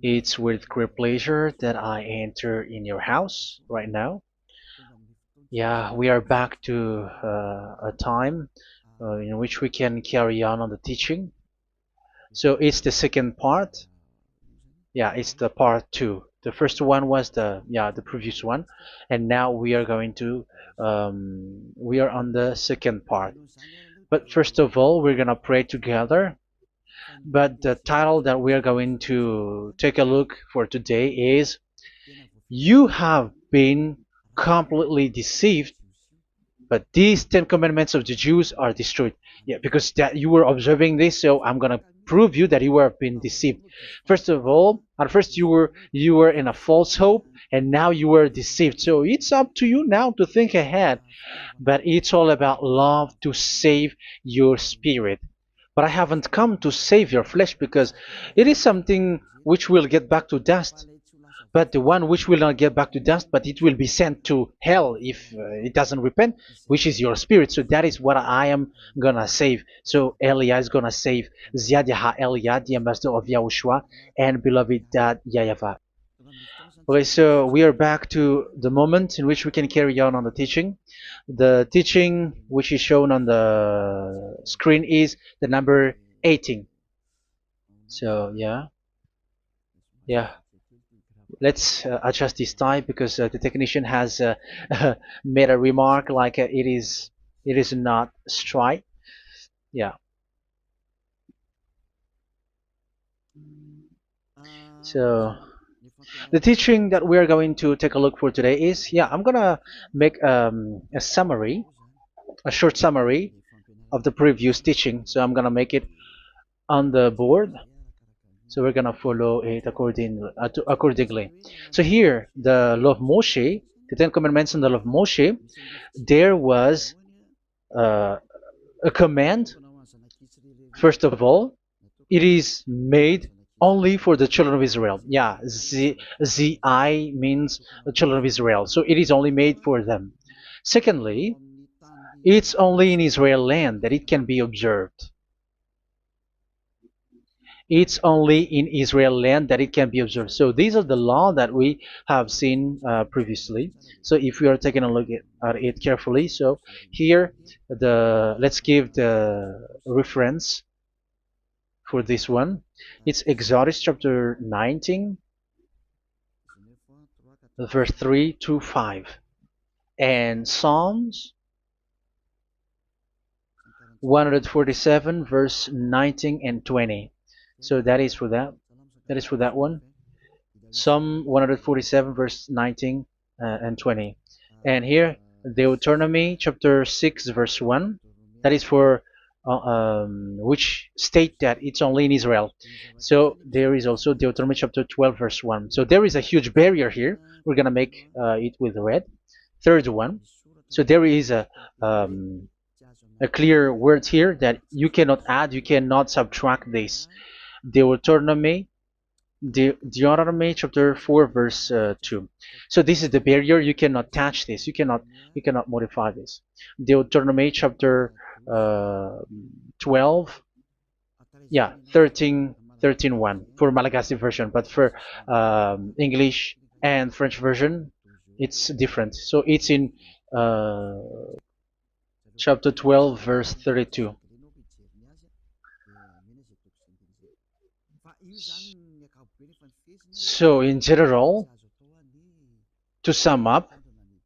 It's with great pleasure that I enter in your house right now. Yeah, we are back to a time in which we can carry on the teaching. So it's the second part. Yeah, it's the part two. The first one was the previous one, and now we are going to we are on the second part. But first of all, we're gonna pray together. But the title that we are going to take a look for today is "You have been completely deceived, but these Ten Commandments of the Jews are destroyed." Yeah, because that you were observing this, so I'm gonna prove you that you were been deceived. First of all, at first you were in a false hope, and now you were deceived. So it's up to you now to think ahead. But it's all about love to save your spirit. But I haven't come to save your flesh because it is something which will get back to dust. But the one which will not get back to dust, but it will be sent to hell if it doesn't repent, which is your spirit. So that is what I am gonna save. So Elia is gonna save Ziadiha Elia, the ambassador of Yahushua, and beloved dad YAHVAH. Okay, so we are back to the moment in which we can carry on the teaching. The teaching which is shown on the screen is the number 18. So yeah, let's adjust this time because the technician has made a remark like it is not straight. Yeah. So the teaching that we are going to take a look for today is, I'm gonna make a summary, a short summary of the previous teaching. So I'm gonna make it on the board. So we're gonna follow it accordingly. So here, the law of Moshe, the Ten Commandments and the law of Moshe, there was uh, a command. First of all, it is made only for the children of Israel. Yeah, Z I means the children of Israel. So it is only made for them. Secondly, it's only in Israel land that it can be observed. It's only in Israel land that it can be observed. So these are the law that we have seen previously. So if we are taking a look at it carefully, so here let's give the reference for this one. It's Exodus chapter 19, verse 3 to 5, and Psalms 147, verse 19 and 20. So that is for that. That is for that one. Psalm 147, verse 19 and 20. And here, Deuteronomy chapter 6, verse 1. That is for which state that it's only in Israel. So there is also Deuteronomy chapter 12, verse 1. So there is a huge barrier here. We're going to make it with red. Third one. So there is a clear word here that you cannot add, you cannot subtract this. Deuteronomy Deuteronomy chapter 4 verse 2. So this is the barrier. You cannot touch this. You cannot modify this. Deuteronomy chapter 12, 13 1 for Malagasy version, but for English and French version, it's different. So it's in uh, chapter 12 verse 32. So in general, to sum up,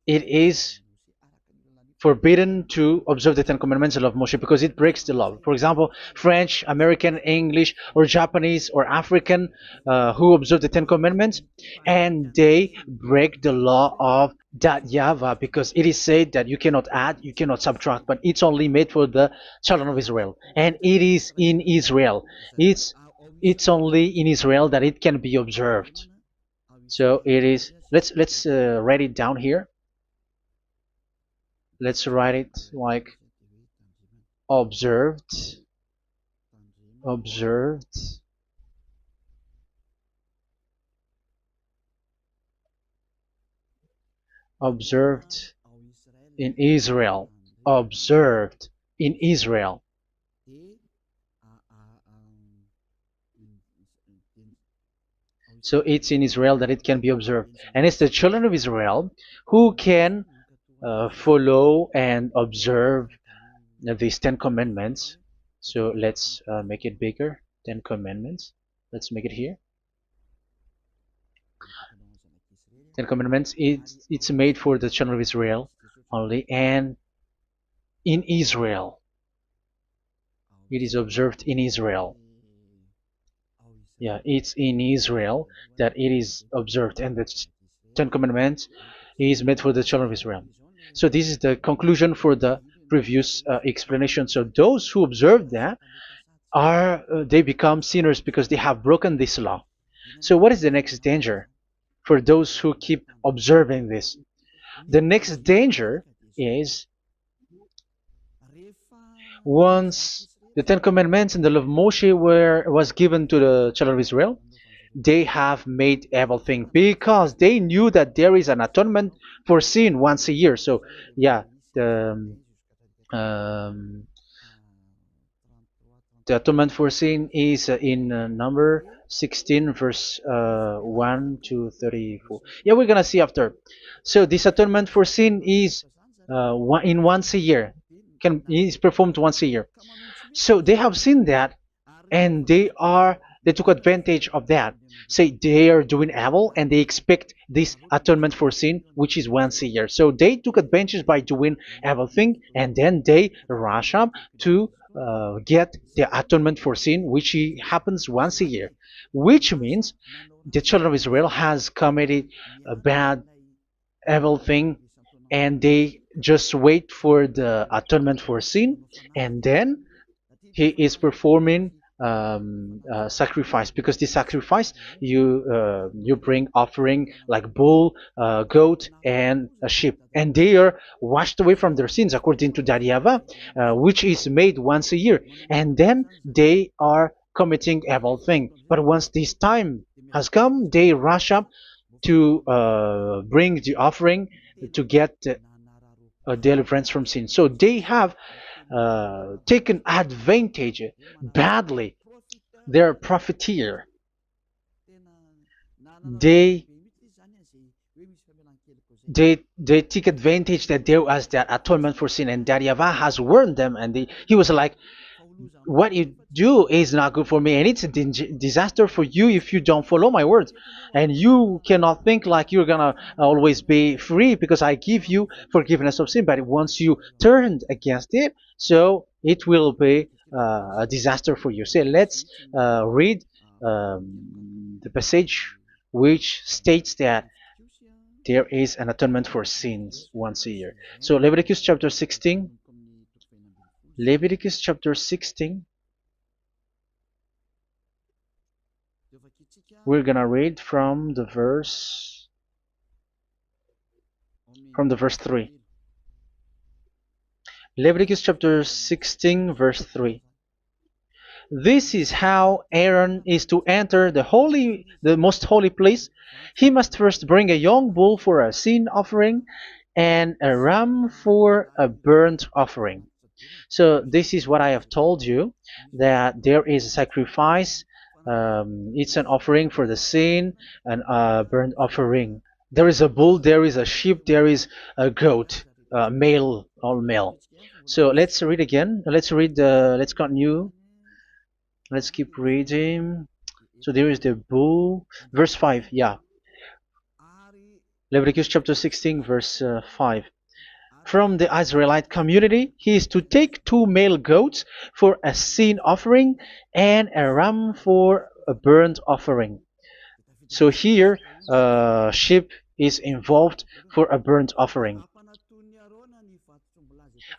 it is forbidden to observe the Ten Commandments of Moshe because it breaks the law. For example, French, American, English, or Japanese or African who observe the Ten Commandments and they break the law of that YAHVAH because it is said that you cannot add, you cannot subtract, but it's only made for the children of Israel, and it is in Israel. It's only in Israel that it can be observed. So it is. Let's write it down here. Let's write it like observed, observed, observed in Israel, observed in Israel. So it's in Israel that it can be observed. And it's the children of Israel who can follow and observe these 10 commandments. So let's make it bigger. 10 commandments. Let's make it here. 10 commandments. It's made for the children of Israel only, and in Israel. It is observed in Israel. Yeah, it's in Israel that it is observed, and the Ten Commandments is made for the children of Israel. So this is the conclusion for the previous explanation. So those who observe that are they become sinners because they have broken this law. So what is the next danger for those who keep observing this? The next danger is once the Ten Commandments and the law of Moshe was given to the children of Israel, they have made everything because they knew that there is an atonement for sin once a year. So yeah, um, the atonement for sin is in number 16 verse 1 to 34. Yeah, we're gonna see after. So this atonement for sin is once a year, is performed once a year. So they have seen that, and they took advantage of that. Say they are doing evil and they expect this atonement for sin, which is once a year. So they took advantage by doing everything, and then they rush up to get the atonement for sin, which happens once a year, which means the children of Israel has committed a bad, evil thing, and they just wait for the atonement for sin, and then he is performing sacrifice, because this sacrifice you bring offering like bull, goat, and a sheep, and they are washed away from their sins according to that YAHVAH, which is made once a year, and then they are committing evil thing. But once this time has come, they rush up to bring the offering to get deliverance from sin. So they have taken advantage badly. They're a profiteer. They they take advantage that there was that atonement for sin, and that YAHVAH has warned them, and he was like, what you do is not good for me, and it's a disaster for you if you don't follow my words, and you cannot think like you're gonna always be free because I give you forgiveness of sin, but once you turned against it, so it will be a disaster for you. So let's read the passage which states that there is an atonement for sins once a year. So Leviticus chapter 16. Leviticus chapter 16. We're gonna read from the verse 3. Leviticus chapter 16 verse 3. This is how Aaron is to enter the most holy place. He must first bring a young bull for a sin offering and a ram for a burnt offering. So this is what I have told you, that there is a sacrifice. It's an offering for the sin, and a burnt offering. There is a bull, there is a sheep, there is a goat, male, all male. So let's read again. Let's continue. Let's keep reading. So there is the bull, verse 5. Yeah, Leviticus chapter 16 verse 5. From the Israelite community, he is to take 2 male goats for a sin offering and a ram for a burnt offering. So here, sheep is involved for a burnt offering.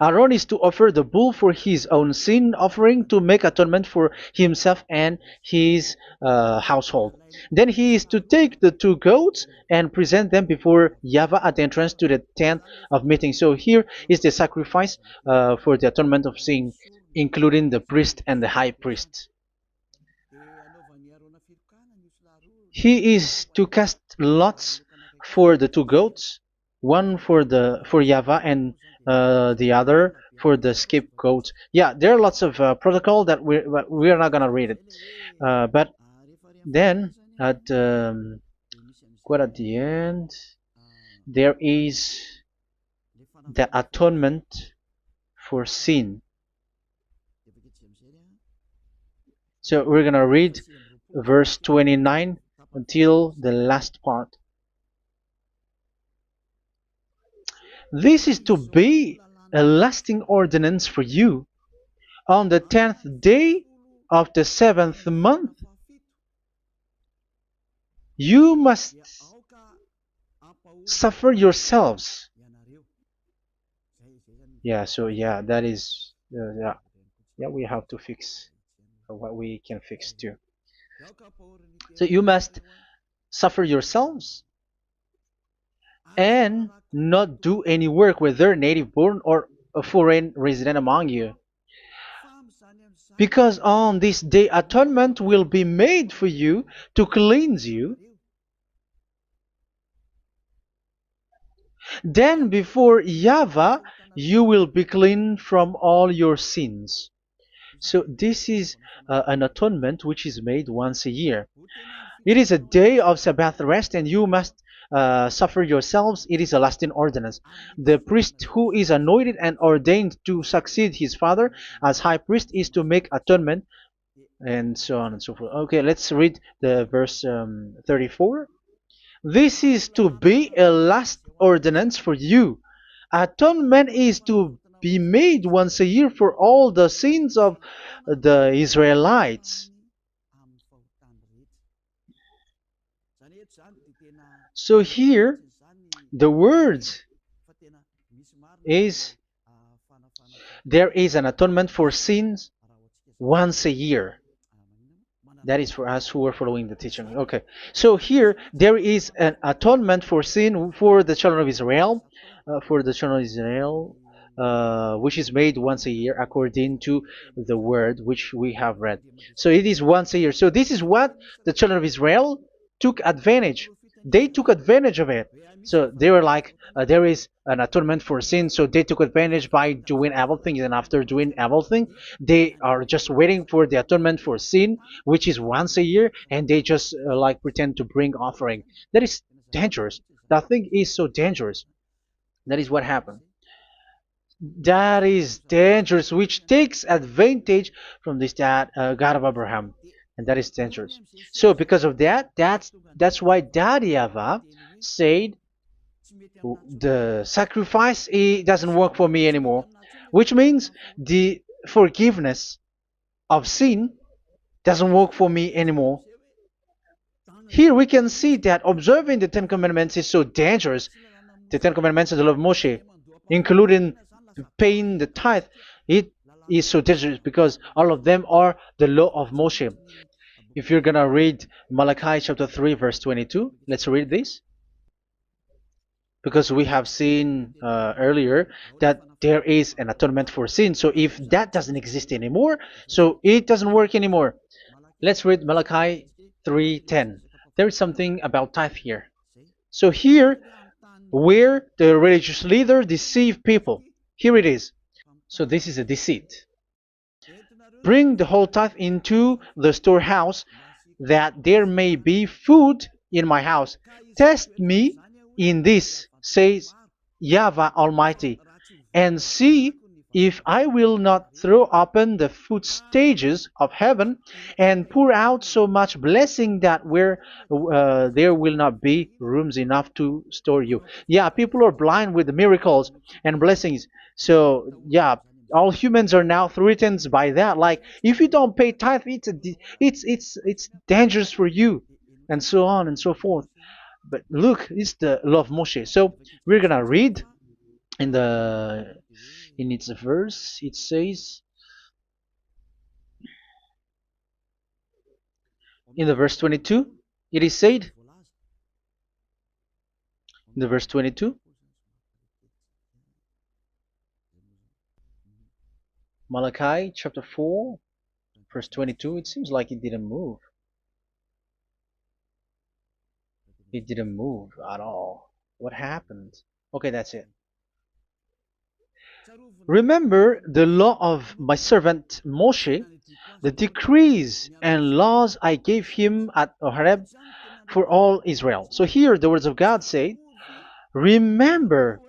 Aaron is to offer the bull for his own sin offering to make atonement for himself and his household. Then he is to take the 2 goats and present them before YAHVAH at the entrance to the tent of meeting. So here is the sacrifice for the atonement of sin, including the priest and the high priest. He is to cast lots for the 2 goats, one for YAHVAH and the other for the scapegoat. Yeah, there are lots of protocol that we are not gonna read it, but then at quite at the end, there is the atonement for sin. So we're gonna read verse 29 until the last part. This is to be a lasting ordinance for you. On the 10th day of the 7th month, you must suffer yourselves. Yeah, so yeah, that is, yeah, we have to fix what we can fix too. So you must suffer yourselves and not do any work, whether native born or a foreign resident among you. Because on this day atonement will be made for you to cleanse you. Then before YAHVAH you will be clean from all your sins. So this is an atonement which is made once a year. It is a day of Sabbath rest, and you must suffer yourselves. It is a lasting ordinance. The priest who is anointed and ordained to succeed his father as high priest is to make atonement, and so on and so forth. Okay, let's read the verse 34. This is to be a last ordinance for you. Atonement is to be made once a year for all the sins of the Israelites. So here, the words is there is an atonement for sins once a year. That is for us who are following the teaching. Okay, so here there is an atonement for sin for the children of Israel, which is made once a year according to the word which we have read. So it is once a year. So this is what the children of Israel took advantage. They took advantage of it. So they were like, there is an atonement for sin. So they took advantage by doing everything, and after doing everything, they are just waiting for the atonement for sin, which is once a year, and they just like pretend to bring offering. That is dangerous. That thing is so dangerous. That is what happened. That is dangerous, which takes advantage from this God of Abraham, and that is dangerous. So because of that, that's why Daddy Ava said the sacrifice it doesn't work for me anymore, which means the forgiveness of sin doesn't work for me anymore. Here we can see that observing the Ten Commandments is so dangerous. The Ten Commandments of the law of Moshe, including paying the tithe, it is so dangerous because all of them are the law of Moshe. If you're gonna read Malachi chapter 3 verse 22, let's read this. Because we have seen earlier that there is an atonement for sin. So if that doesn't exist anymore, so it doesn't work anymore. Let's read Malachi 3:10. There is something about tithe here. So here, where the religious leader deceive people, here it is. So this is a deceit. Bring the whole tithe into the storehouse, that there may be food in my house. Test me in this, says YAHVAH Almighty, and see if I will not throw open the food stages of heaven and pour out so much blessing that where there will not be rooms enough to store you. Yeah, people are blind with the miracles and blessings. So yeah, all humans are now threatened by that. Like if you don't pay tithe, it's dangerous for you, and so on and so forth. But look, it's the law of Moshe. So we're gonna read in its verse. It says in the verse 22. It is said in the verse 22. Malachi chapter 4 verse 22. It seems like it didn't move. It didn't move at all. What happened? Okay, that's it. Remember the law of my servant Moshe, the decrees and laws I gave him at Horeb for all Israel. So here the words of God say, remember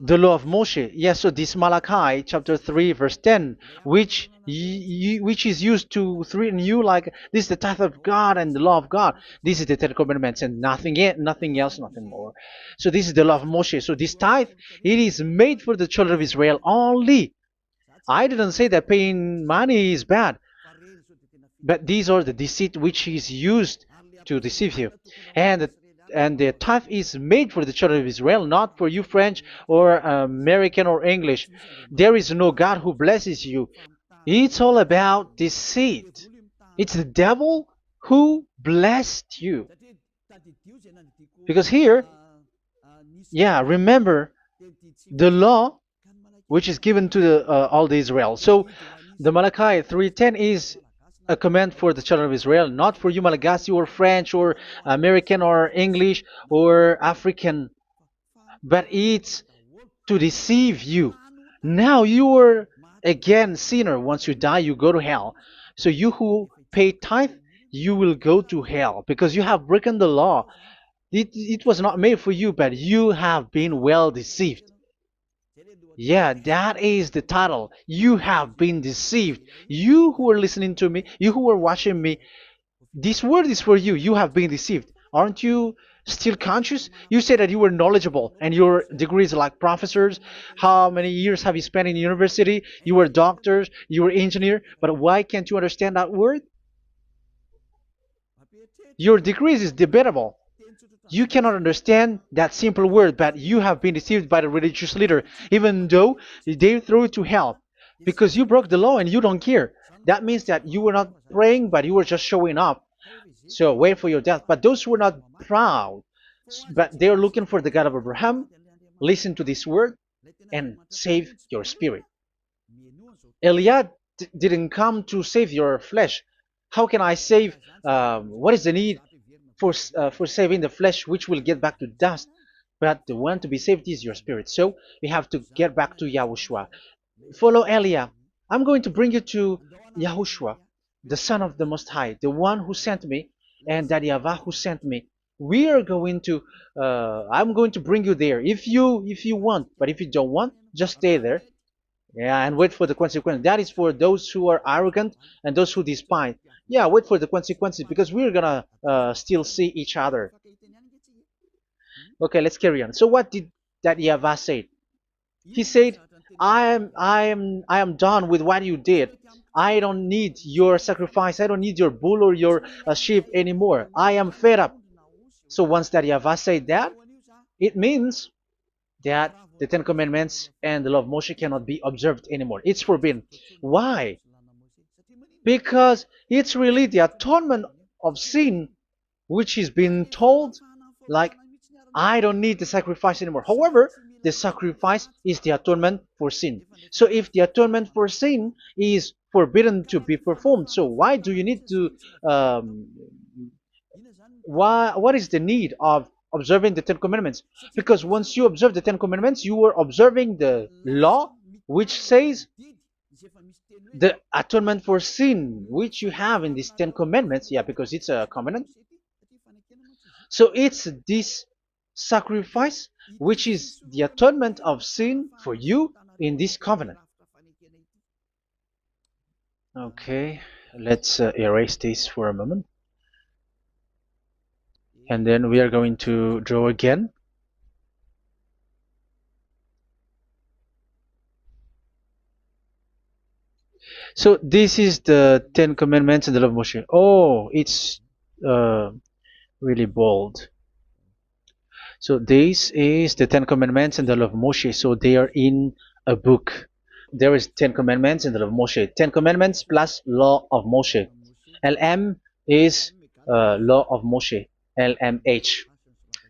the law of Moshe. Yes, so this Malachi chapter 3 verse 10, which is used to threaten you like this is the tithe of God and the law of God. This is the Ten Commandments and nothing else, nothing more. So this is the law of Moshe. So this tithe, it is made for the children of Israel only. I didn't say that paying money is bad, but these are the deceit which is used to deceive you. And the tithe is made for the children of Israel, not for you French or American or English. There is no God who blesses you. It's all about deceit. It's the devil who blessed you. Because here, yeah, remember the law which is given to all the Israel. So the Malachi 3:10 is a command for the children of Israel, not for you Malagasy or French or American or English or African, but it's to deceive you. Now you are again sinner. Once you die, you go to hell. So you who pay tithe, you will go to hell because you have broken the law. It was not made for you, but you have been well deceived. Yeah, that is the title. You have been deceived. You who are listening to me, you who are watching me, this word is for you. You have been deceived. Aren't you still conscious? You said that you were knowledgeable and your degrees like professors. How many years have you spent in university? You were doctors, you were engineer, but why can't you understand that word? Your degrees is debatable. You cannot understand that simple word, but you have been deceived by the religious leader, even though they threw you to hell because you broke the law and you don't care. That means that you were not praying, but you were just showing up. So wait for your death. But those who are not proud, but they are looking for the God of Abraham, listen to this word and save your spirit. Eliad didn't come to save your flesh. How can I save? What is the need for saving the flesh, which will get back to dust? But the one to be saved is your spirit. So we have to get back to YAHOSHUAH. Follow Elia. I'm going to bring you to YAHOSHUAH, the Son of the Most High, the one who sent me, and that YAHVAH who sent me. We are going to. I'm going to bring you there if you want, but if you don't want, just stay there. Yeah, and wait for the consequence. That is for those who are arrogant and those who despise. Yeah, wait for the consequences because we're gonna still see each other. Okay, let's carry on. So what did that YAHVAH say? He said, I am done with what you did. I don't need your sacrifice. I don't need your bull or your sheep anymore. I am fed up. So once that YAHVAH said that, it means that the Ten Commandments and the law of Moshe cannot be observed anymore. It's forbidden. Why? Because it's really the atonement of sin which is being told, like, I don't need the sacrifice anymore. However, the sacrifice is the atonement for sin. So if the atonement for sin is forbidden to be performed, so why do you need to what is the need of observing the Ten Commandments? Because once you observe the Ten Commandments, you are observing the law which says the atonement for sin which you have in these Ten Commandments. Yeah, because it's a covenant. So it's this sacrifice which is the atonement of sin for you in this covenant. Okay, let's erase this for a moment. And then we are going to draw again. So this is the Ten Commandments and the law of Moshe. Oh, it's really bold. So this is the Ten Commandments and the law of Moshe. So they are in a book. There is Ten Commandments and the law of Moshe. Ten Commandments plus law of Moshe. LM is law of Moshe. LMH.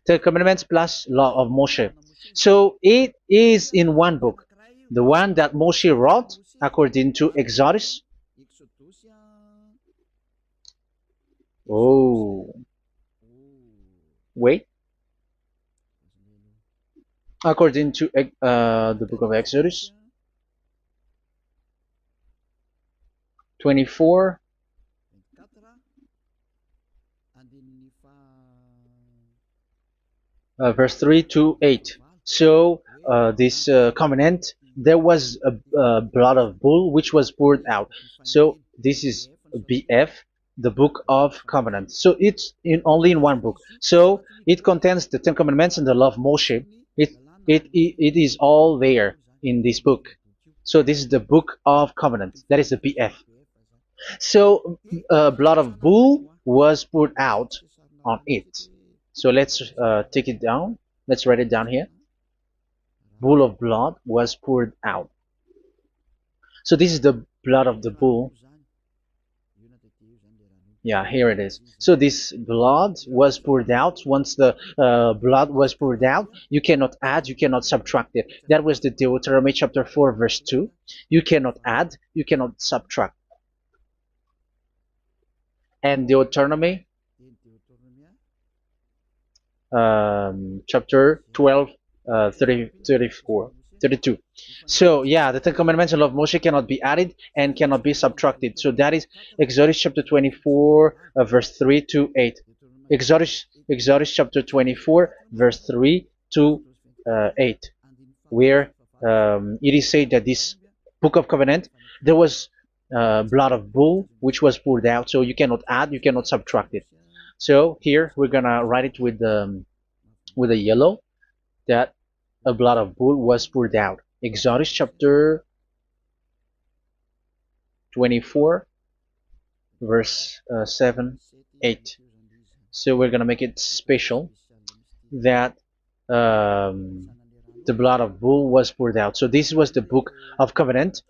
Ten Commandments plus law of Moshe. So it is in one book. The one that Moshe wrote according to Exodus. Oh, wait. According to the book of Exodus 24, verse 3 to 8. So this covenant, there was a blood of bull which was poured out. So this is BF, the book of covenant. So it's only in one book. So it contains the Ten Commandments and the law of Moshe. It is all there in this book. So this is the book of covenant. That is the BF. So blood of bull was poured out on it. So let's take it down. Let's write it down here. Bull of blood was poured out. So this is the blood of the bull. Yeah, here it is. So this blood was poured out. Once the blood was poured out, you cannot add, you cannot subtract it. That was the Deuteronomy chapter 4, verse 2. You cannot add, you cannot subtract. And Deuteronomy chapter 12, 34, 32. So yeah, the Ten Commandments and law of Moshe cannot be added and cannot be subtracted. So that is Exodus chapter 24, verse 3 to 8. Exodus chapter 24, verse 3 to 8, where it is said that this book of covenant, there was blood of bull which was poured out. So you cannot add, you cannot subtract it. So here we're gonna write it with a yellow, that a blood of bull was poured out. Exodus chapter 24, verse 7, 8. So we're gonna make it special that the blood of bull was poured out. So this was the book of covenant,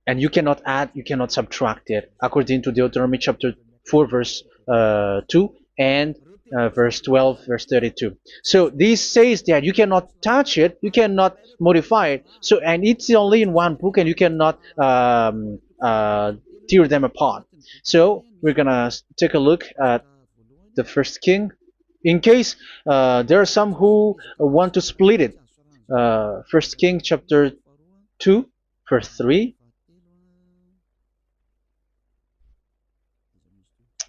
and you cannot add, you cannot subtract it, according to Deuteronomy chapter 4, verse 2 and verse 12, verse 32. So this says that you cannot touch it, you cannot modify it. So, and it's only in one book, and you cannot tear them apart. So we're gonna take a look at the first king. In case there are some who want to split it. First King chapter 2, verse 3.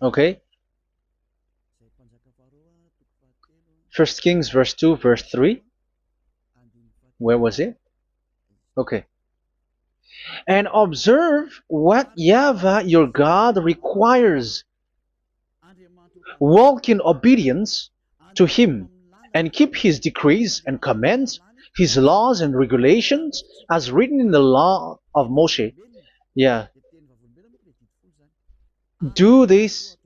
Okay. First Kings verse 2, verse 3. Where was it? Okay. And observe what YAHVAH your God requires. Walk in obedience to him, and keep his decrees and commands, his laws and regulations, as written in the law of Moshe. Yeah. Do this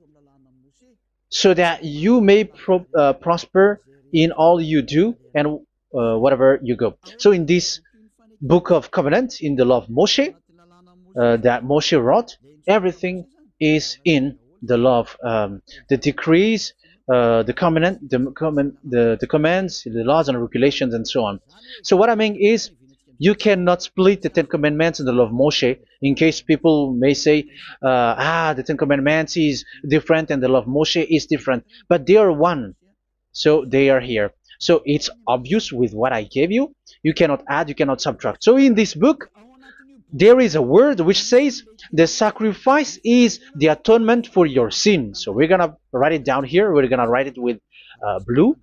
so that you may prosper in all you do and whatever you go. So in this book of covenant, in the law of Moshe, that Moshe wrote, everything is in the law of the decrees, the covenant, the commands, the laws and regulations, and so on. So what I mean is, you cannot split the Ten Commandments and the law of Moshe. In case people may say, the Ten Commandments is different and the law of Moshe is different, but they are one. So they are here. So it's obvious with what I gave you. You cannot add, you cannot subtract. So in this book, there is a word which says the sacrifice is the atonement for your sin. So we're gonna write it down here. We're gonna write it with blue,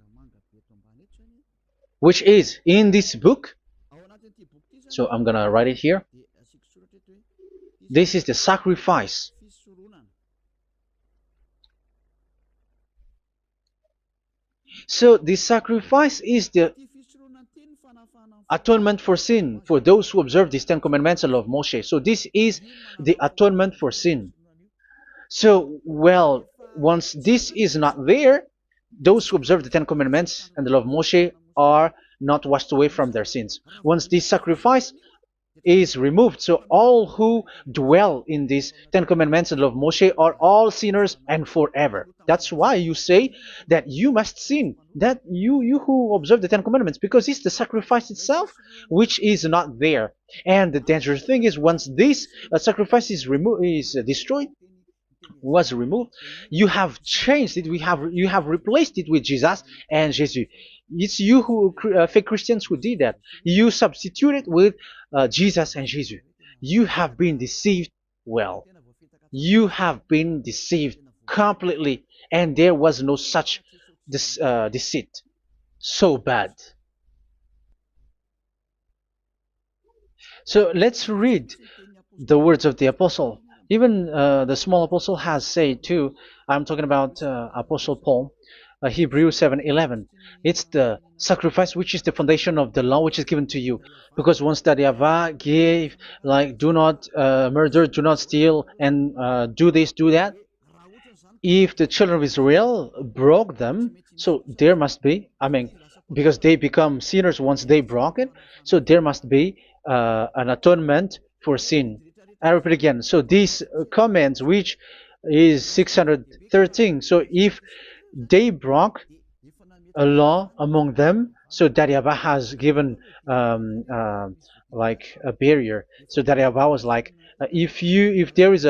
which is in this book. So I'm gonna write it here. This is the sacrifice. So the sacrifice is the atonement for sin for those who observe these Ten Commandments and law of Moshe. So this is the atonement for sin. So, well, once this is not there, those who observe the Ten Commandments and the law of Moshe are not washed away from their sins. Once this sacrifice is removed, so all who dwell in these Ten Commandments and law of Moshe are all sinners and forever. That's why you say that you must sin, that you who observe the Ten Commandments, because it's the sacrifice itself which is not there. And the dangerous thing is, once this sacrifice is destroyed, was removed, you have changed it. You have replaced it with Jesus and Jesus. It's you who fake Christians who did that. You substitute it with Jesus and Jesus. You have been deceived well. You have been deceived completely, and there was no such deceit. So bad. So let's read the words of the apostle. Even the small apostle has said too. I'm talking about Apostle Paul, Hebrews 7:11. It's the sacrifice which is the foundation of the law which is given to you. Because once that Yahweh gave, like, do not murder, do not steal, and do this, do that, if the children of Israel broke them, so there must be, I mean, because they become sinners once they broke it, so there must be an atonement for sin. I repeat again. So these comments, which is 613, so if they broke a law among them, so that Yahweh has given like a barrier. So that Yahweh was like, if there is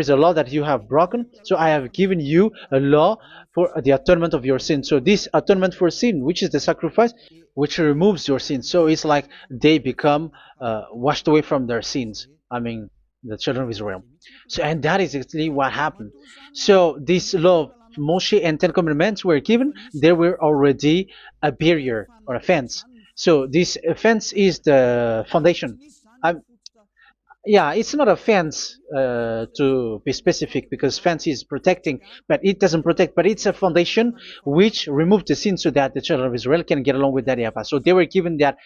a law that you have broken, so I have given you a law for the atonement of your sin. So this atonement for sin, which is the sacrifice, which removes your sin. So it's like they become washed away from their sins. I mean, the children of Israel. So, and that is exactly what happened. So this law of Moshe and Ten Commandments were given. There were already a barrier or a fence. So this fence is the foundation. I, yeah, it's not a fence to be specific, because fence is protecting, but it doesn't protect. But it's a foundation which removed the sin so that the children of Israel can get along with that Yahweh. So they were given that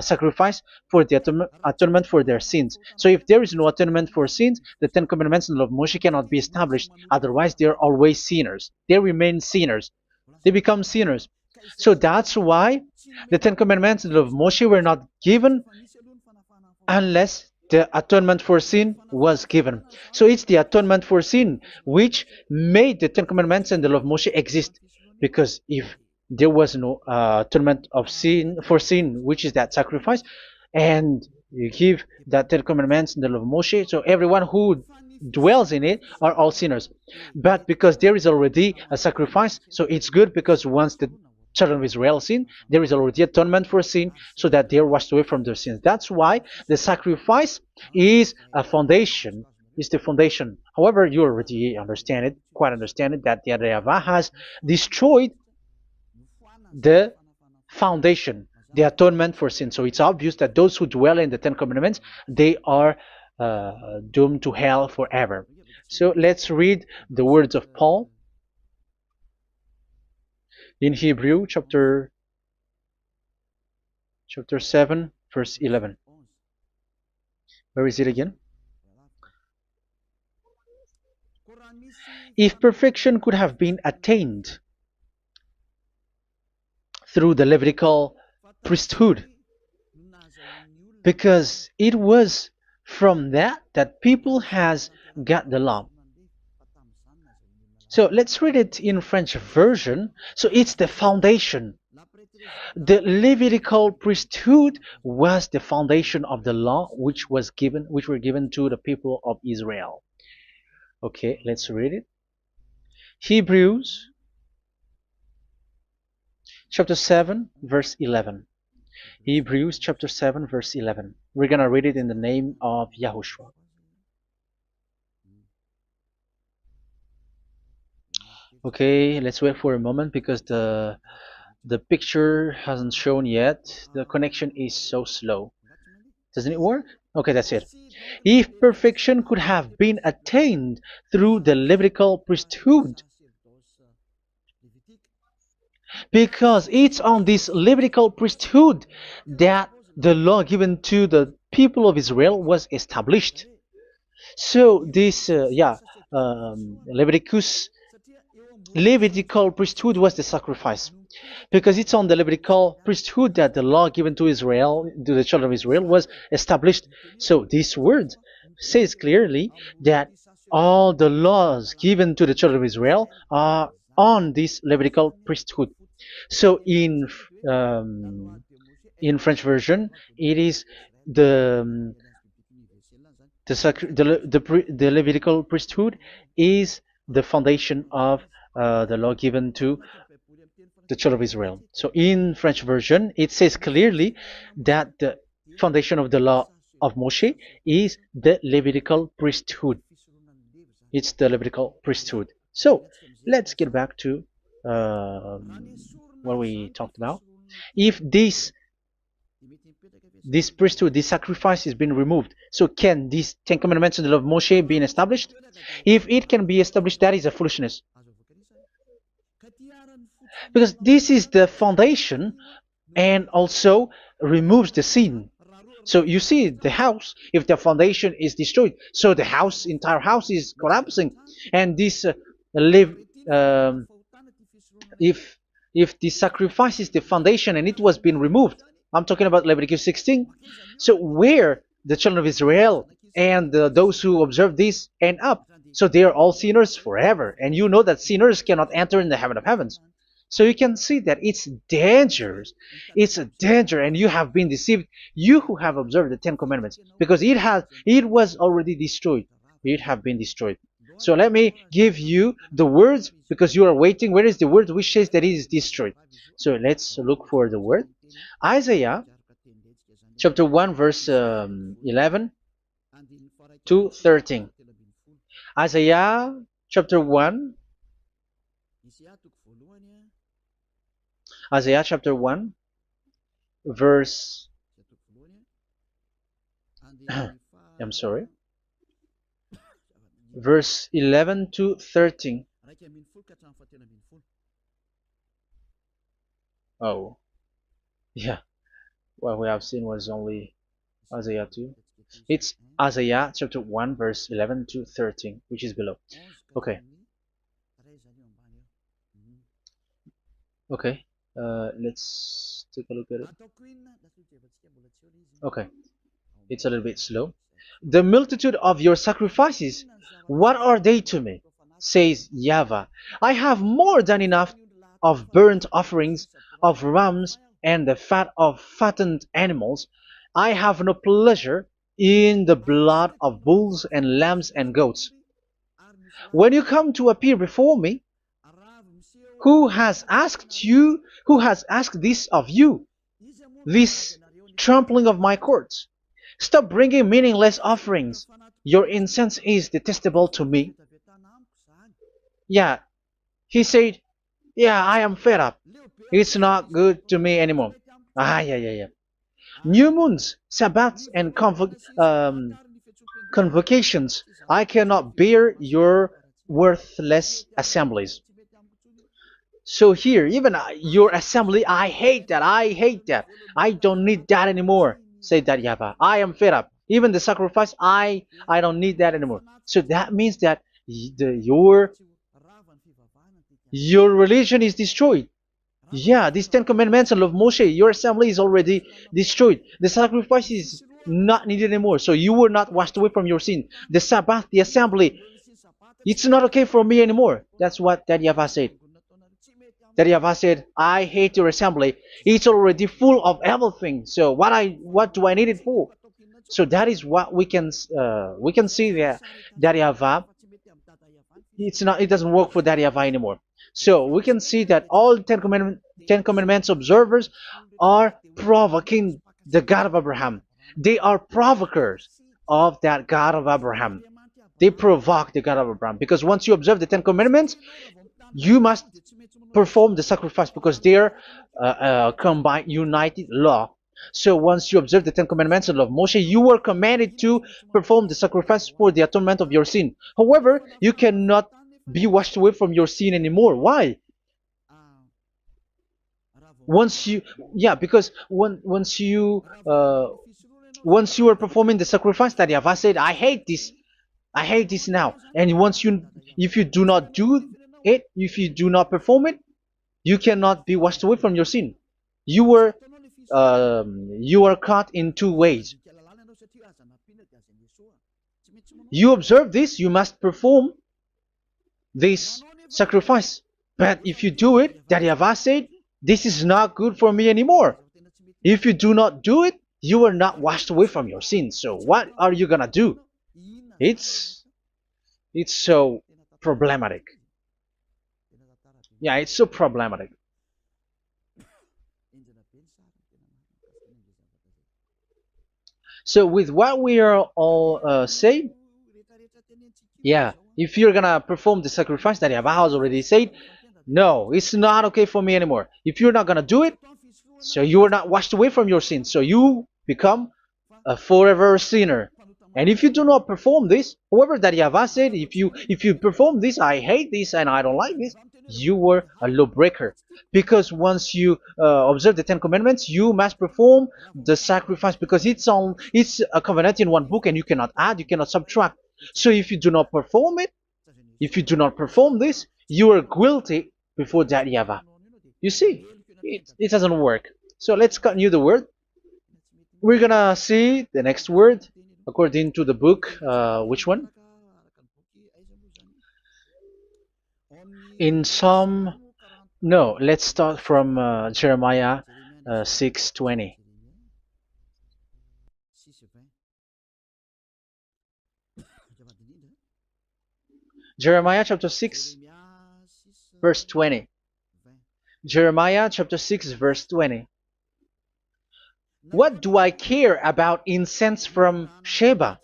sacrifice for the atonement for their sins. So if there is no atonement for sins, the Ten Commandments and the law of Moshe cannot be established. Otherwise, they're always sinners. They remain sinners. They become sinners. So that's why the Ten Commandments and the law of Moshe were not given unless the atonement for sin was given. So it's the atonement for sin which made the Ten Commandments and the law of Moshe exist. Because if there was no atonement of sin for sin, which is that sacrifice, and you give that Ten Commandments and the law of Moshe, so everyone who dwells in it are all sinners. But because there is already a sacrifice, so it's good, because once the children of Israel sin, there is already atonement for sin, so that they are washed away from their sins. That's why the sacrifice is a foundation, is the foundation. However, you already understand it, quite understand it, that the Yahweh has destroyed the foundation, the atonement for sin. So it's obvious that those who dwell in the Ten Commandments, they are doomed to hell forever. So let's read the words of Paul in Hebrew chapter 7 verse 11. Where is it again? If perfection could have been attained through the Levitical priesthood, because it was from that people has got the law. So let's read it in French version. So it's the foundation. The Levitical priesthood was the foundation of the law which were given to the people of Israel. Okay, let's read it. Hebrews chapter 7 verse 11. Hebrews chapter 7 verse 11. We're gonna read it in the name of YAHOSHUAH. Okay, let's wait for a moment, because the picture hasn't shown yet. The connection is so slow. Doesn't it work? Okay, that's it. If perfection could have been attained through the Levitical priesthood, because it's on this Levitical priesthood that the law given to the people of Israel was established. So this, Levitical priesthood was the sacrifice, because it's on the Levitical priesthood that the law given to Israel, to the children of Israel, was established. So this word says clearly that all the laws given to the children of Israel are on this Levitical priesthood. So in French version, it is the Levitical priesthood is the foundation of the law given to the children of Israel. So in French version, it says clearly that the foundation of the law of Moshe is the Levitical priesthood. It's the Levitical priesthood. So let's get back to what we talked about. If this priesthood, this sacrifice is being removed, so can these Ten Commandments and the law of Moshe be established? If it can be established, that is a foolishness. Because this is the foundation and also removes the sin. So you see the house, if the foundation is destroyed, so the house, entire house is collapsing. And this live, um, if the sacrifice is the foundation and it was being removed, I'm talking about Leviticus 16. So where the children of Israel and those who observe this end up, so they are all sinners forever. And you know that sinners cannot enter in the heaven of heavens. So you can see that it's dangerous. It's a danger, and you have been deceived. You who have observed the Ten Commandments, because it was already destroyed. It have been destroyed. So let me give you the words, because you are waiting. Where is the word which says that it is destroyed? So let's look for the word. Isaiah chapter 1 verse 11 to 13. Isaiah chapter 1. Isaiah chapter 1 verse I'm sorry, verse 11 to 13. Oh, yeah, what we have seen was only Isaiah 2. It's Isaiah chapter 1 verse 11 to 13, which is below. Okay. Okay. Let's take a look at it. Okay. It's a little bit slow. The multitude of your sacrifices, what are they to me? Says YAHVAH. I have more than enough of burnt offerings, of rams, and the fat of fattened animals. I have no pleasure in the blood of bulls and lambs and goats. When you come to appear before me, who has asked this of you, this trampling of my courts? Stop bringing meaningless offerings. Your incense is detestable to me. Yeah, he said, yeah, I am fed up. It's not good to me anymore. Yeah. New moons, Sabbaths, and convocations. I cannot bear your worthless assemblies. So here, even your assembly, I hate that. I hate that. I don't need that anymore. Say that YAHVAH. I am fed up. Even the sacrifice, I don't need that anymore. So that means that your religion is destroyed. Yeah, these Ten Commandments and love Moshe, your assembly is already destroyed. The sacrifice is not needed anymore. So you were not washed away from your sin. The Sabbath, the assembly, it's not okay for me anymore. That's what that YAHVAH said. That YAHVAH said, I hate your assembly. It's already full of everything. So what do I need it for? So that is what we can see there. That YAHVAH, it doesn't work for that YAHVAH anymore. So we can see that all Ten Commandments observers are provoking the God of Abraham. They are provokers of that God of Abraham. They provoke the God of Abraham, because once you observe the Ten Commandments, you must perform the sacrifice, because they're combined, united law. So once you observe the Ten Commandments and law of Moshe, you were commanded to perform the sacrifice for the atonement of your sin. However, you cannot be washed away from your sin anymore. Why? Because once you are performing the sacrifice, that YAHVAH said, I hate this now. And if you do not do it, if you do not perform it, you cannot be washed away from your sin. You are caught in two ways. You observe this, you must perform this sacrifice. But if you do it, that YAHVAH said, this is not good for me anymore. If you do not do it, you are not washed away from your sins. So what are you gonna do? It's so problematic. Yeah, it's so problematic. So with what we are all saying, yeah, if you're gonna perform the sacrifice that Yahweh has already said, no, it's not okay for me anymore. If you're not gonna do it, so you are not washed away from your sins, so you become a forever sinner. And if you do not perform this, however that Yahweh said, if you perform this, I hate this and I don't like this, you were a lawbreaker. Because once you observe the Ten Commandments, you must perform the sacrifice because it's a covenant in one book and you cannot add, you cannot subtract. So if you do not perform it, if you do not perform this, you are guilty before that Yahweh. You see, it doesn't work. So let's continue the word. We're gonna see the next word according to the book. Which one? In Psalm. No, let's start from Jeremiah 6:20. Jeremiah chapter 6, verse 20. Jeremiah chapter 6, verse 20. What do I care about incense from Sheba,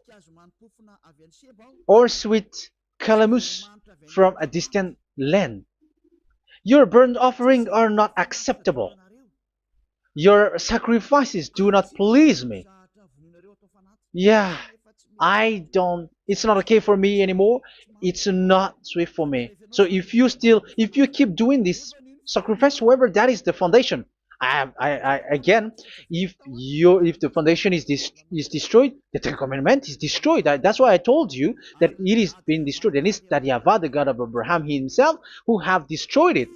or sweet calamus from a distant land? Your burnt offerings are not acceptable. Your sacrifices do not please me. Yeah, it's not okay for me anymore. It's not sweet for me. So if you keep doing this sacrifice, however, that is the foundation. Again, if the foundation is destroyed, the Ten Commandment is destroyed. That's why I told you that it is being destroyed, and it's that Yahweh, the God of Abraham himself, who have destroyed it.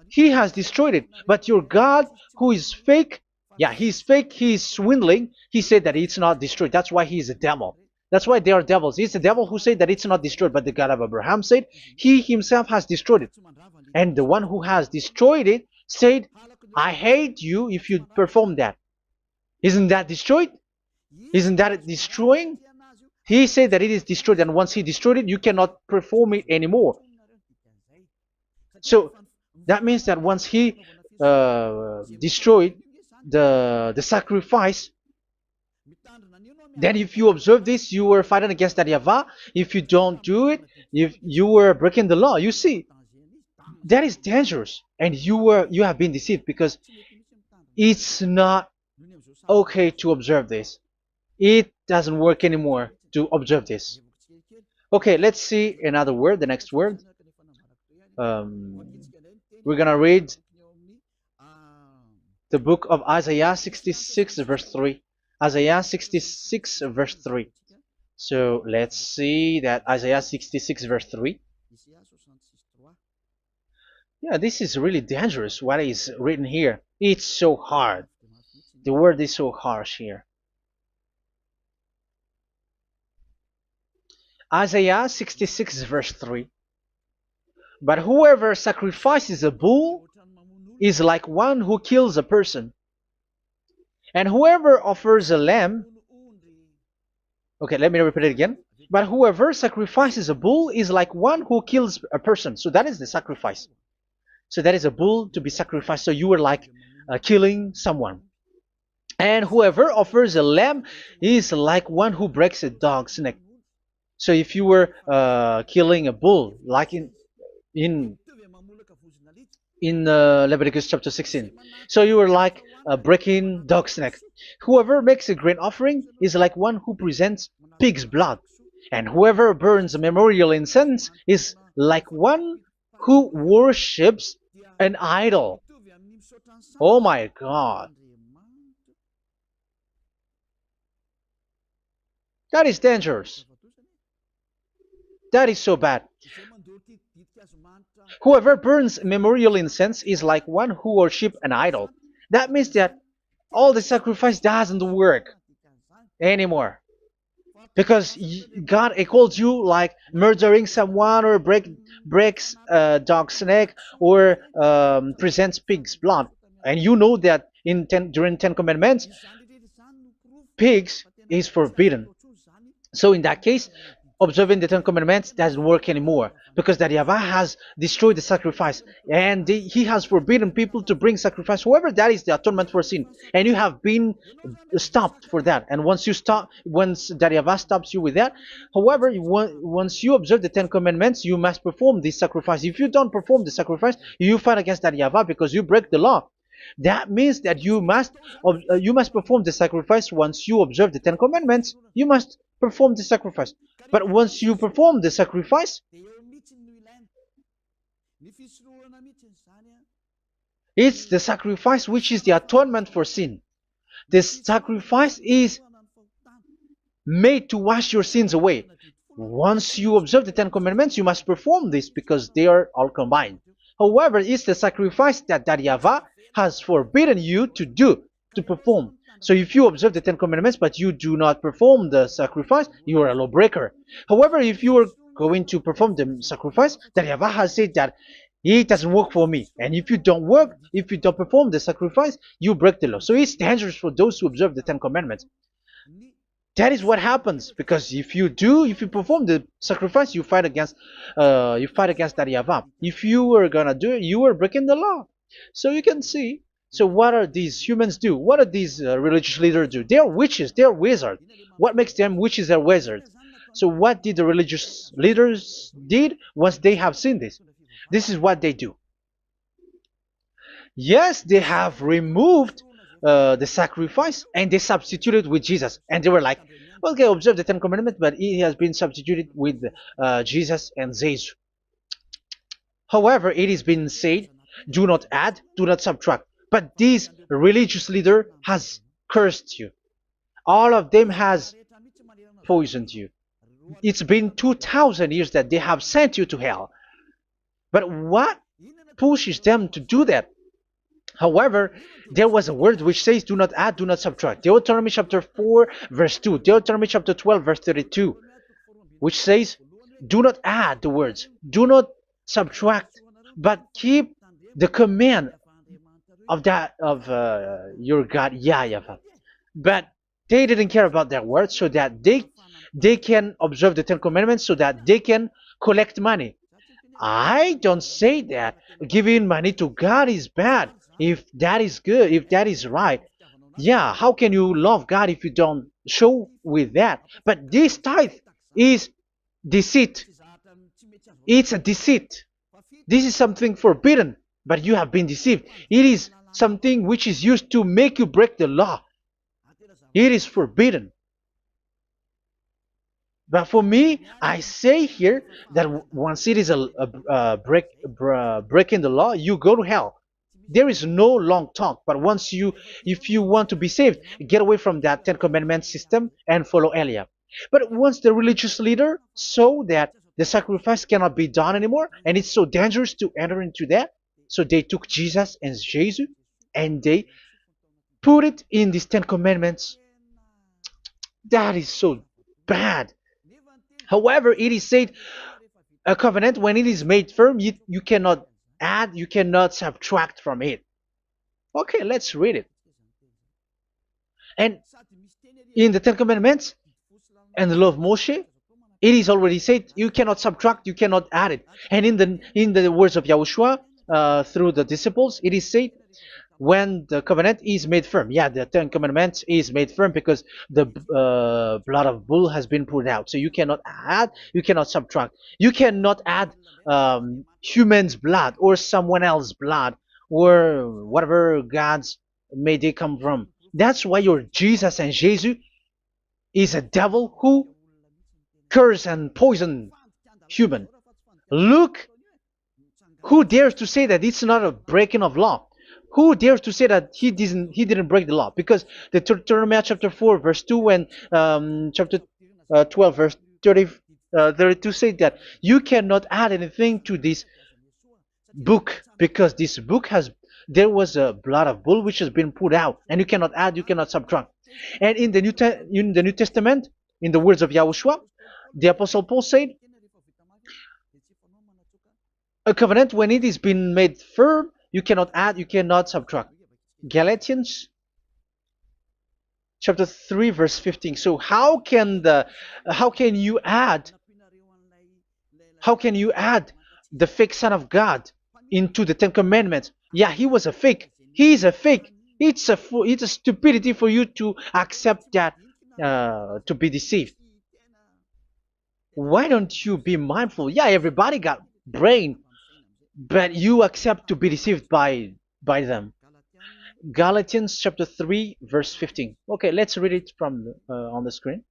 He has destroyed it. But your God, who is fake, yeah, he's fake, he's swindling. He said that it's not destroyed. That's why he's a devil. That's why they are devils. It's the devil who said that it's not destroyed, but the God of Abraham said he himself has destroyed it. And the one who has destroyed it said, I hate you if you perform that. Isn't that destroyed? Isn't that destroying? He said that it is destroyed, and once he destroyed it, you cannot perform it anymore. So that means that once he destroyed the sacrifice, then if you observe this, you were fighting against that Yahweh. If you don't do it, if you were breaking the law, you see, that is dangerous, and you have been deceived because it's not okay to observe this. It doesn't work anymore to observe this. Okay, let's see another word, the next word. We're gonna read the book of Isaiah 66 verse 3. Isaiah 66 verse 3. So let's see that Isaiah 66 verse 3. Yeah, this is really dangerous what is written here. It's so hard. The word is so harsh here. Isaiah 66 verse 3. But whoever sacrifices a bull is like one who kills a person. And whoever offers a lamb, okay, let me repeat it again. But whoever sacrifices a bull is like one who kills a person. So that is the sacrifice. So that is a bull to be sacrificed. So you were like killing someone. And whoever offers a lamb is like one who breaks a dog's neck. So if you were killing a bull, like in Leviticus chapter 16, so you were like breaking dog's neck. Whoever makes a grain offering is like one who presents pig's blood, and whoever burns a memorial incense is like one who worships an idol. Oh my God. That is dangerous. That is so bad. Whoever burns memorial incense is like one who worships an idol. That means that all the sacrifice doesn't work anymore. Because God calls you like murdering someone or breaks a dog's neck or presents pig's blood. And you know that during Ten Commandments, pigs is forbidden. So in that case, observing the Ten Commandments doesn't work anymore because that Yahweh has destroyed the sacrifice and he has forbidden people to bring sacrifice. However, that is the atonement for sin, and you have been stopped for that. And once that Yahweh stops you with that, however, once you observe the Ten Commandments, you must perform this sacrifice. If you don't perform the sacrifice, you fight against that Yahweh because you break the law. That means that you must perform the sacrifice. Once you observe the Ten Commandments, you must perform the sacrifice. But once you perform the sacrifice, it's the sacrifice which is the atonement for sin. This sacrifice is made to wash your sins away. Once you observe the Ten Commandments, you must perform this because they are all combined. However, it's the sacrifice that Yahweh has forbidden you to do, to perform. So if you observe the Ten Commandments but you do not perform the sacrifice, you are a lawbreaker. However, if you are going to perform the sacrifice, that Yahweh has said that it doesn't work for me. And if you don't perform the sacrifice, you break the law. So it's dangerous for those who observe the Ten Commandments. That is what happens, because if you perform the sacrifice, you fight against that Yahweh. If you are gonna do it, you are breaking the law. So you can see. So what are these humans do? What are these religious leaders do? They are witches. They are wizards. What makes them witches and wizards? So what did the religious leaders did once they have seen this? This is what they do. Yes, they have removed the sacrifice and they substituted with Jesus. And they were like, okay, observe the Ten Commandments, but it has been substituted with Jesus and Jesus. However, it has been said, do not add, do not subtract. But this religious leader has cursed you. All of them has poisoned you. It's been 2,000 years that they have sent you to hell. But what pushes them to do that? However, there was a word which says, do not add, do not subtract. Deuteronomy chapter 4, verse 2. Deuteronomy chapter 12, verse 32. Which says, do not add the words. Do not subtract. But keep the command of your God, YAHVAH. But they didn't care about that word, so that they can observe the Ten Commandments, so that they can collect money. I don't say that giving money to God is bad. If that is good, if that is right, yeah, how can you love God if you don't show with that? But this tithe is deceit. It's a deceit. This is something forbidden, but you have been deceived. It is something which is used to make you break the law. It is forbidden. But for me, I say here that once it is breaking the law, you go to hell. There is no long talk. But if you want to be saved, get away from that Ten Commandments system and follow Eliab. But once the religious leader saw that the sacrifice cannot be done anymore, and it's so dangerous to enter into that, so they took Jesus and Jesus and they put it in these Ten Commandments. That is so bad. However, it is said a covenant, when it is made firm, you cannot add, you cannot subtract from it. Okay, let's read it. And in the Ten Commandments and the law of Moshe, it is already said you cannot subtract, you cannot add it. And in the words of YAHOSHUAH through the disciples, it is said when the covenant is made firm. Yeah, the Ten Commandments is made firm because the blood of bull has been poured out. So you cannot add, you cannot subtract. You cannot add human's blood or someone else's blood or whatever gods may they come from. That's why your Jesus and Jesus is a devil who curse and poison human. Look, who dares to say that it's not a breaking of law? Who dares to say that he didn't break the law? Because the Deuteronomy chapter 4 verse 2 and chapter 12 verse 32 say that you cannot add anything to this book, because this book there was a blood of bull which has been put out, and you cannot add, you cannot subtract. And in the New Testament, in the words of YAHOSHUAH, the Apostle Paul said, a covenant, when it is been made firm, you cannot add, you cannot subtract. Galatians chapter 3 verse 15. So how can you add How can you add the fake Son of God into the Ten Commandments? Yeah, he was a fake. He is a fake. It's a stupidity for you to accept that, to be deceived. Why don't you be mindful? Yeah, everybody got brain, but you accept to be deceived by them. Galatians chapter 3 verse 15. Okay, let's read it from on the screen.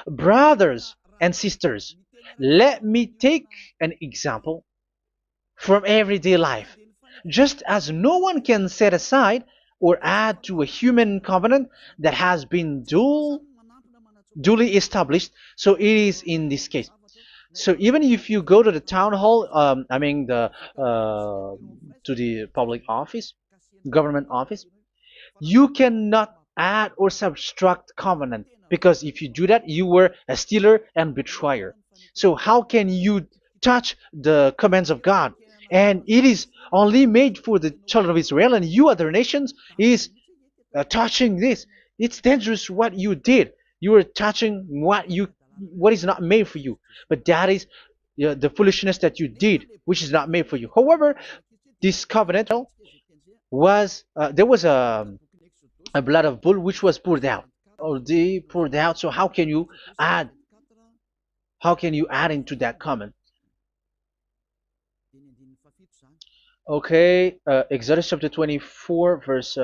Brothers and sisters, let me take an example from everyday life. Just as no one can set aside or add to a human covenant that has been duly established, so it is in this case. So even if you go to the town hall, I mean to the public office, government office, you cannot add or subtract covenant, because if you do that, you were a stealer and betrayer. So how can you touch the commands of God? And it is only made for the children of Israel, and you other nations is touching this. It's dangerous what you did. You are touching what is not made for you. But that is the foolishness that you did, which is not made for you. However, this covenant was there was a blood of bull which was poured out, or they poured out. So add how can you add into that comment? Okay, Exodus chapter 24 verse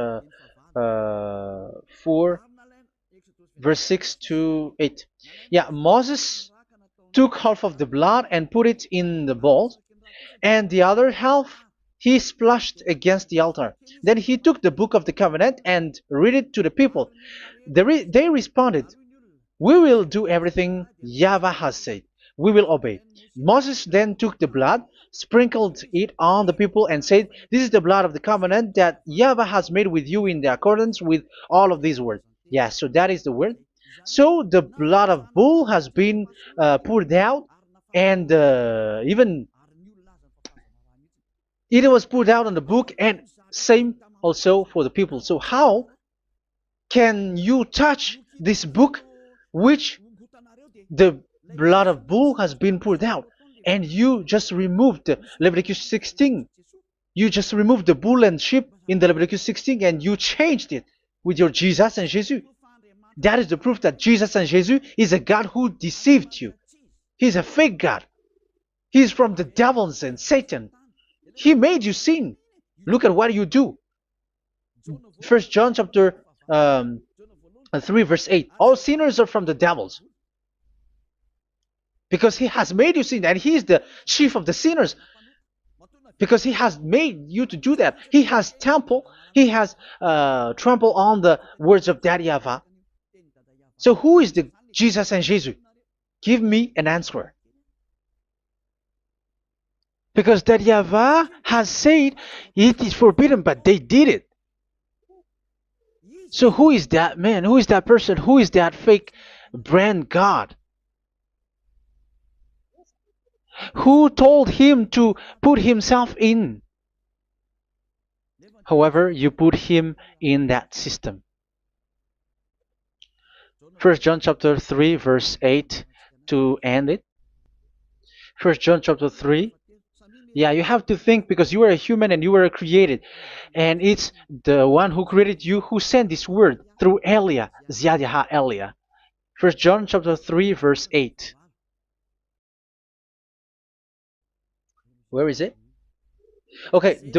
4 verse 6 to 8. Yeah, Moses took half of the blood and put it in the bowl, and the other half he splashed against the altar. Then he took the book of the covenant and read it to the people. They responded, "We will do everything YAHVAH has said. We will obey." Moses then took the blood, sprinkled it on the people, and said, "This is the blood of the covenant that YAHVAH has made with you in the accordance with all of these words." Yeah, so that is the word. So the blood of bull has been poured out, and even it was poured out on the book, and same also for the people. So how can you touch this book which the blood of bull has been poured out, and you just removed Leviticus 16? You just removed the bull and sheep in the Leviticus 16, and you changed it with your Jesus and Jesus. That is the proof that Jesus and Jesus is a God who deceived you. He's a fake God. He's from the devils and Satan. He made you sin. Look at what you do. First John chapter 3 verse 8. All sinners are from the devils, because he has made you sin, and he is the chief of the sinners, because he has made you to do that. He has trampled on the words of Daddy YAHVAH. So who is the Jesus and Jesus? Give me an answer. Because Daddy YAHVAH has said it is forbidden, but they did it. So who is that man? Who is that person? Who is that fake brand God? Who told him to put himself in? However, you put him in that system. First John chapter 3 verse 8 to end it. First John chapter 3. Yeah, you have to think, because you are a human and you were created. And it's the one who created you who sent this word through Elia, Ziadiha Elia. First John chapter 3 verse 8. Where is it? Okay,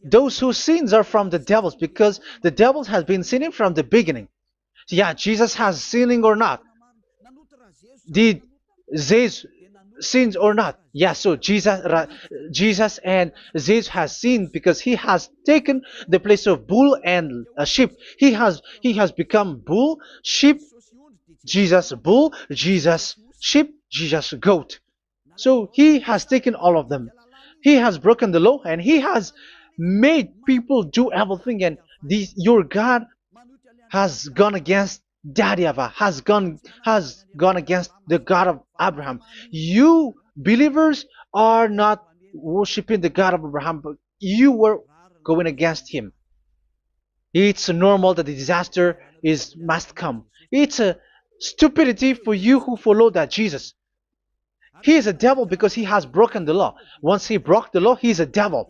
those whose sins are from the devils, because the devils has been sinning from the beginning. Yeah, Jesus has sinning or not? Did Jesus sins or not? Yeah, so Jesus and Jesus has sinned, because he has taken the place of bull and sheep. He has become bull, sheep, Jesus bull, Jesus sheep, Jesus goat. So he has taken all of them. He has broken the law, and he has made people do everything. And your God has gone against Daddy YAHVAH, has gone against the God of Abraham. You believers are not worshiping the God of Abraham, but you were going against him. It's normal that the disaster must come. It's a stupidity for you who follow that Jesus. He is a devil because he has broken the law. Once he broke the law, he is a devil.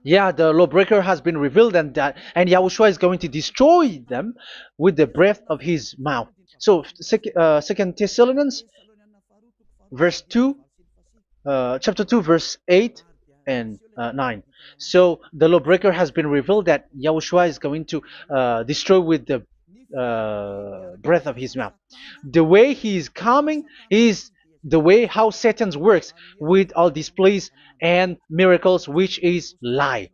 Yeah, the lawbreaker has been revealed, and Yahushua is going to destroy them with the breath of his mouth. So, Second Thessalonians, verse 2, chapter 2, verse 8 and 9. So the lawbreaker has been revealed that Yahushua is going to destroy with the breath of his mouth. The way he is coming is the way how Satan works with all displays and miracles, which is lie.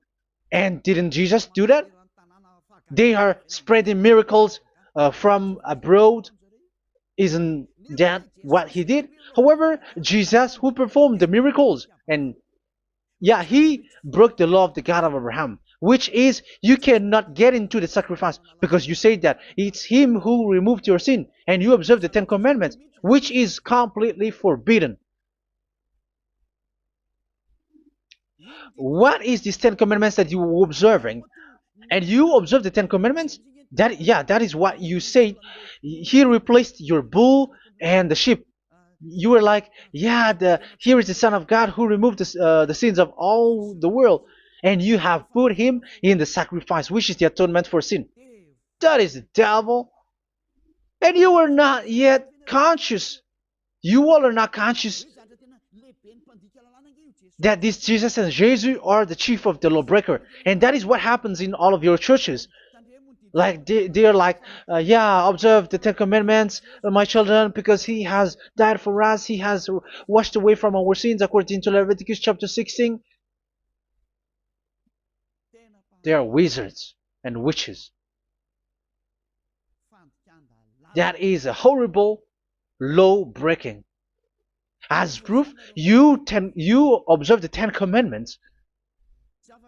And didn't Jesus do that? They are spreading miracles from abroad. Isn't that what he did? However, Jesus, who performed the miracles, and yeah, he broke the law of the God of Abraham, which is you cannot get into the sacrifice because you say that it's him who removed your sin, and you observe the Ten Commandments, which is completely forbidden. What is these Ten Commandments that you were observing? And you observe the Ten Commandments? That is what you said. He replaced your bull and the sheep. You were like, yeah, here is the Son of God who removed the sins of all the world, and you have put him in the sacrifice, which is the atonement for sin. That is the devil. And you are not yet conscious. You all are not conscious that this Jesus and Jesus are the chief of the lawbreaker. And that is what happens in all of your churches. Like they are like, yeah, observe the Ten Commandments, my children, because he has died for us. He has washed away from our sins according to Leviticus chapter 16. They are wizards and witches. That is a horrible law breaking. As proof, you observe the Ten Commandments.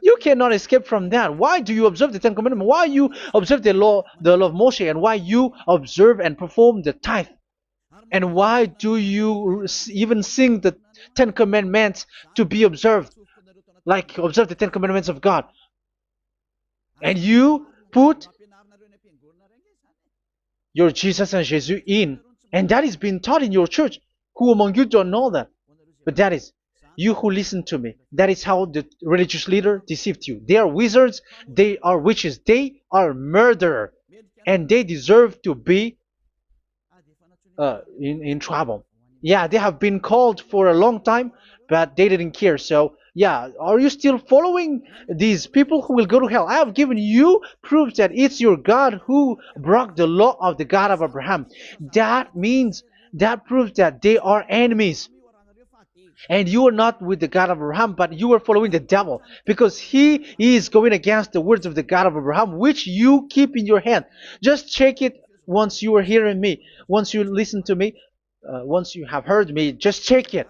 You cannot escape from that. Why do you observe the Ten Commandments? Why you observe the law of Moshe, and why you observe and perform the tithe? And why do you even sing the Ten Commandments to be observed? Like observe the Ten Commandments of God. And you put your Jesus and Jesus in. And that is being taught in your church. Who among you don't know that? But that is you who listen to me. That is how the religious leader deceived you. They are wizards. They are witches. They are murderers. And they deserve to be in trouble. Yeah, they have been called for a long time, but they didn't care. So, yeah, are you still following these people who will go to hell? I have given you proof that it's your God who broke the law of the God of Abraham. That means, that proves that they are enemies. And you are not with the God of Abraham, but you are following the devil, because he is going against the words of the God of Abraham, which you keep in your hand. Just check it once you are hearing me, once you listen to me, once you have heard me, just check it.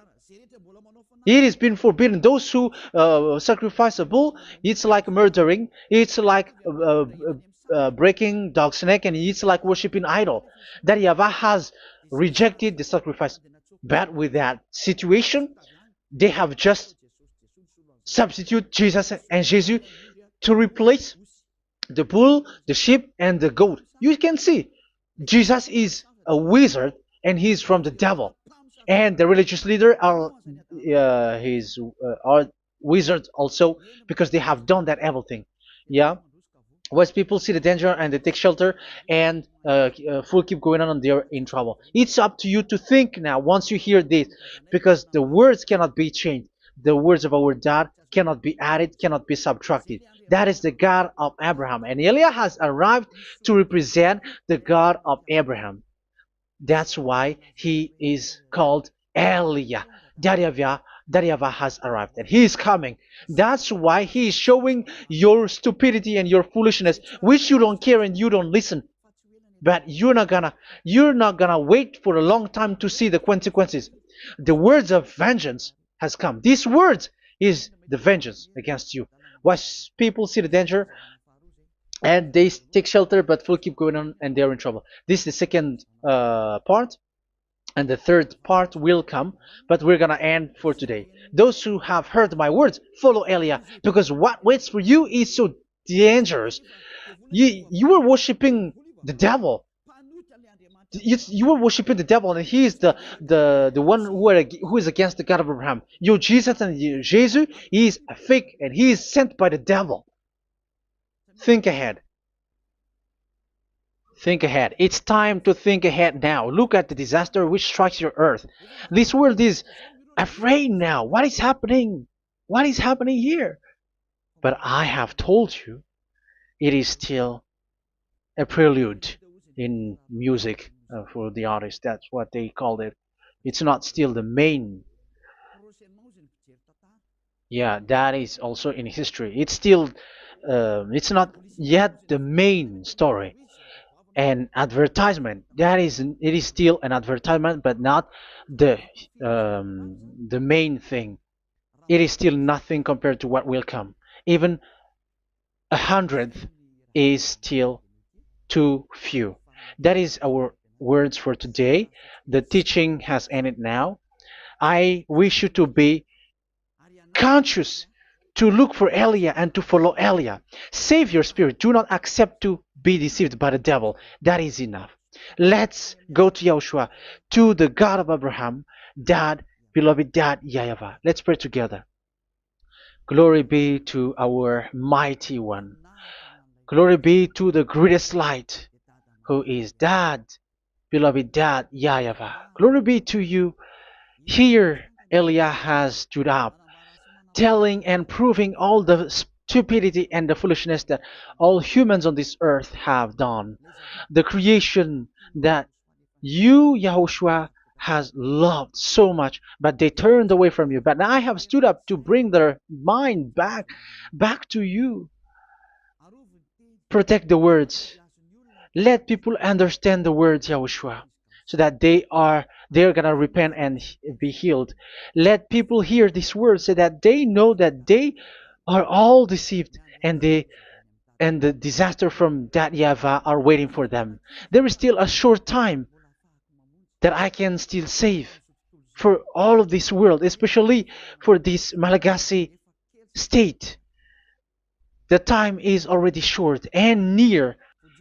It has been forbidden. Those who sacrifice a bull, it's like murdering, it's like breaking dog's neck, and it's like worshiping idol. That YAHVAH has rejected the sacrifice. But with that situation, they have just substitute Jesus and Jesus to replace the bull, the sheep, and the goat. You can see Jesus is a wizard, and he's from the devil. And the religious leader are wizards also, because they have done that evil thing. Yeah. Once people see the danger and they take shelter, and full keep going on, and they're in trouble. It's up to you to think now once you hear this, because the words cannot be changed. The words of our God cannot be added, cannot be subtracted. That is the God of Abraham, and Eliah has arrived to represent the God of Abraham. That's why he is called Eliah. YAHVAH has arrived, and he is coming. That's why he is showing your stupidity and your foolishness, which you don't care and you don't listen. But you're not gonna wait for a long time to see the consequences. The words of vengeance has come. These words is the vengeance against you. Once people see the danger and they take shelter, but will keep going on, and they're in trouble. This is the second part. And the third part will come, but we're gonna end for today. Those who have heard my words, follow Eliah, because what waits for you is so dangerous. You are worshiping the devil. You are worshiping the devil, and he is the one who is against the God of Abraham. Your Jesus and your Jesus, he is a fake, and he is sent by the devil. Think ahead. Think ahead. It's time to think ahead now. Look at the disaster which strikes your earth. This world is afraid now. What is happening? What is happening here? But I have told you, it is still a prelude in music for the artist. That's what they called it. It's not still the main. Yeah, that is also in history. It's still, it's not yet the main story. And advertisement, that is, it is still an advertisement, but not the the main thing. It is still nothing compared to what will come. Even a hundredth is still too few. That is our words for today. The teaching has ended now. I wish you to be conscious, to look for Elia and to follow Elia. Save your spirit. Do not accept to be deceived by the devil. That is enough. Let's go to Yahushua, to the God of Abraham, Dad, beloved Dad, YAHVAH. Let's pray together. Glory be to our mighty one. Glory be to the greatest light, who is Dad, beloved Dad, YAHVAH. Glory be to you. Here, Elia has stood up, telling and proving all the stupidity and the foolishness that all humans on this earth have done. The creation that you, Yahushua, has loved so much, but they turned away from you. But now I have stood up to bring their mind back to you. Protect the words. Let people understand the words, Yahushua, so that they're gonna repent and be healed. Let people hear these words so that they know that they are all deceived, and the disaster from that YAHVAH are waiting for them. There is still a short time that I can still save for all of this world, especially for this Malagasy state. The time is already short and near.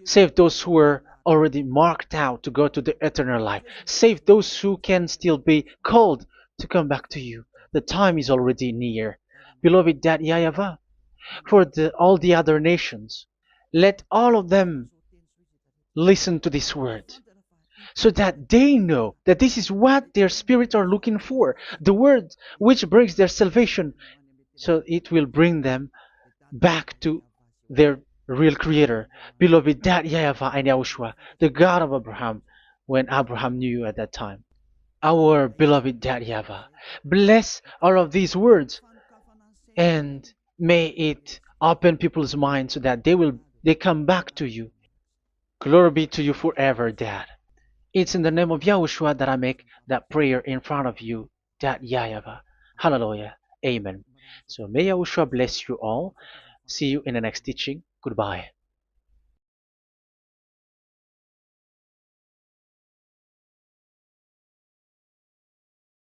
Save those who are already marked out to go to the eternal life. Save those who can still be called to come back to you. The time is already near. Beloved Dad YAHVAH, for all the other nations, let all of them listen to this word, so that they know that this is what their spirits are looking for, the word which brings their salvation, so it will bring them back to their real creator, beloved Dad YAHVAH and Yahushua, the God of Abraham, when Abraham knew you at that time. Our beloved Dad YAHVAH, bless all of these words, and may it open people's minds so that they come back to you. Glory be to you forever, Dad. It's in the name of Yahushua that I make that prayer in front of you, Dad YAHVAH. Hallelujah. Amen. So may Yahushua bless you all. See you in the next teaching. Goodbye.